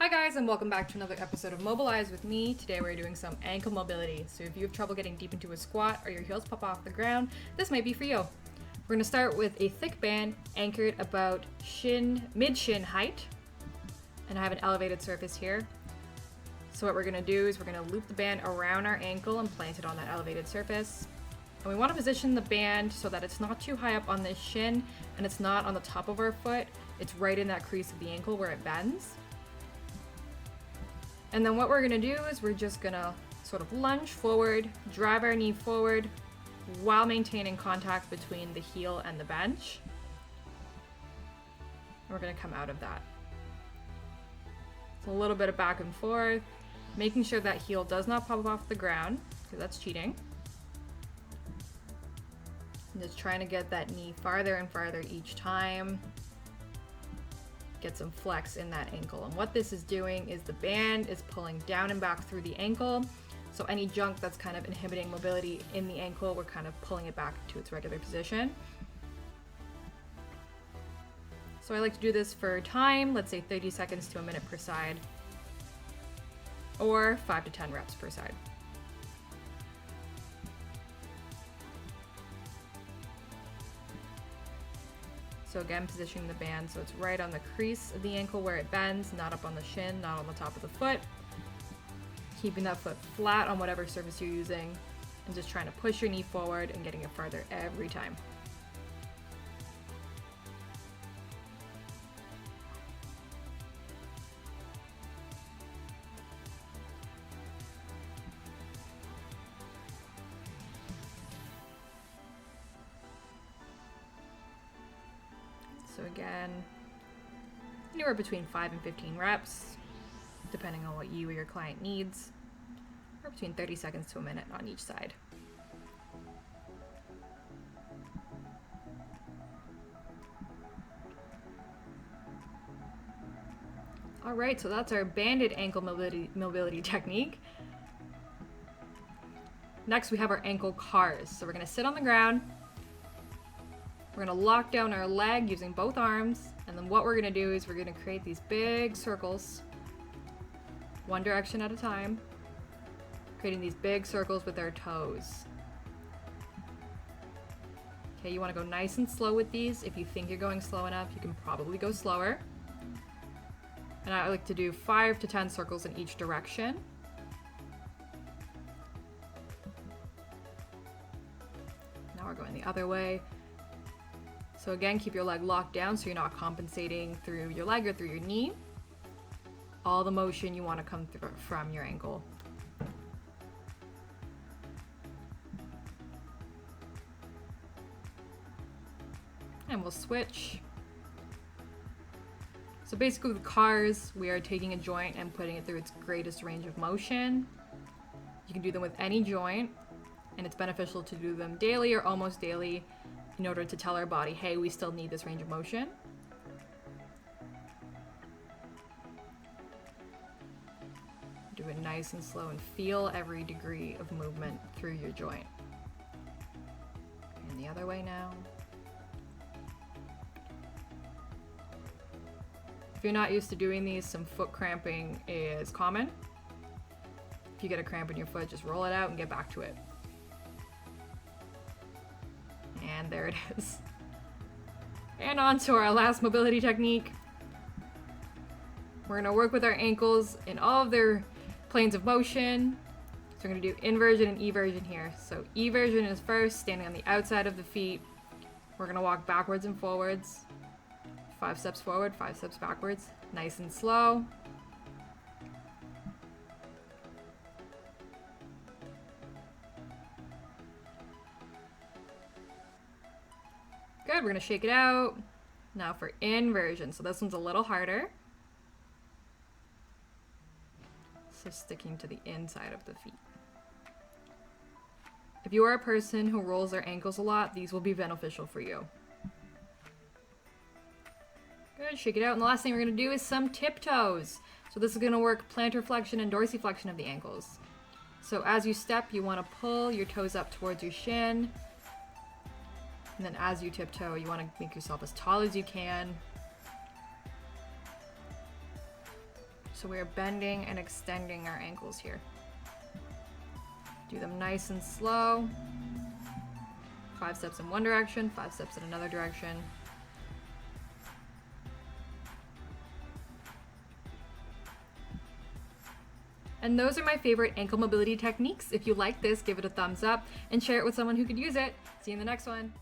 Hi guys, and welcome back to another episode of Mobilise with me. Today we're doing some ankle mobility. So if you have trouble getting deep into a squat or your heels pop off the ground, this might be for you. We're going to start with a thick band anchored about mid-shin height. And I have an elevated surface here. So what we're going to do is we're going to loop the band around our ankle and plant it on that elevated surface. And we want to position the band so that it's not too high up on the shin and it's not on the top of our foot. It's right in that crease of the ankle where it bends. And then what we're gonna do is we're just gonna sort of lunge forward, drive our knee forward while maintaining contact between the heel and the bench. And we're gonna come out of that. So a little bit of back and forth, making sure that heel does not pop off the ground, because that's cheating. And just trying to get that knee farther and farther each time. Get some flex in that ankle. And what this is doing is the band is pulling down and back through the ankle. So any junk that's kind of inhibiting mobility in the ankle, we're kind of pulling it back to its regular position. So I like to do this for time, let's say 30 seconds to a minute per side, or 5 to 10 reps per side. So again, positioning the band so it's right on the crease of the ankle where it bends, not up on the shin, not on the top of the foot. Keeping that foot flat on whatever surface you're using and just trying to push your knee forward and getting it farther every time. So again, anywhere between 5 and 15 reps, depending on what you or your client needs, or between 30 seconds to a minute on each side. All right, so that's our banded ankle mobility technique. Next, we have our ankle cars. So we're gonna sit on the ground. We're gonna lock down our leg using both arms, and then what we're gonna do is we're gonna create these big circles, one direction at a time, creating these big circles with our toes. Okay, you wanna go nice and slow with these. If you think you're going slow enough, you can probably go slower. And I like to do 5 to 10 circles in each direction. Now we're going the other way. So again, keep your leg locked down so you're not compensating through your leg or through your knee. All the motion you want to come through from your ankle. And we'll switch. So basically with cars, we are taking a joint and putting it through its greatest range of motion. You can do them with any joint, and it's beneficial to do them daily or almost daily in order to tell our body, hey, we still need this range of motion. Do it nice and slow and feel every degree of movement through your joint. And the other way now. If you're not used to doing these, some foot cramping is common. If you get a cramp in your foot, just roll it out and get back to it. And there it is. And on to our last mobility technique. We're gonna work with our ankles in all of their planes of motion. So we're gonna do inversion and eversion here. So eversion is first, standing on the outside of the feet. We're gonna walk backwards and forwards. 5 steps forward, 5 steps backwards. Nice and slow. Good, we're gonna shake it out. Now for inversion. So this one's a little harder. So sticking to the inside of the feet. If you are a person who rolls their ankles a lot, these will be beneficial for you. Good, shake it out. And the last thing we're gonna do is some tiptoes. So this is gonna work plantar flexion and dorsiflexion of the ankles. So as you step, you wanna pull your toes up towards your shin. And then as you tiptoe, you want to make yourself as tall as you can. So we are bending and extending our ankles here. Do them nice and slow. 5 steps in one direction, 5 steps in another direction. And those are my favorite ankle mobility techniques. If you like this, give it a thumbs up and share it with someone who could use it. See you in the next one.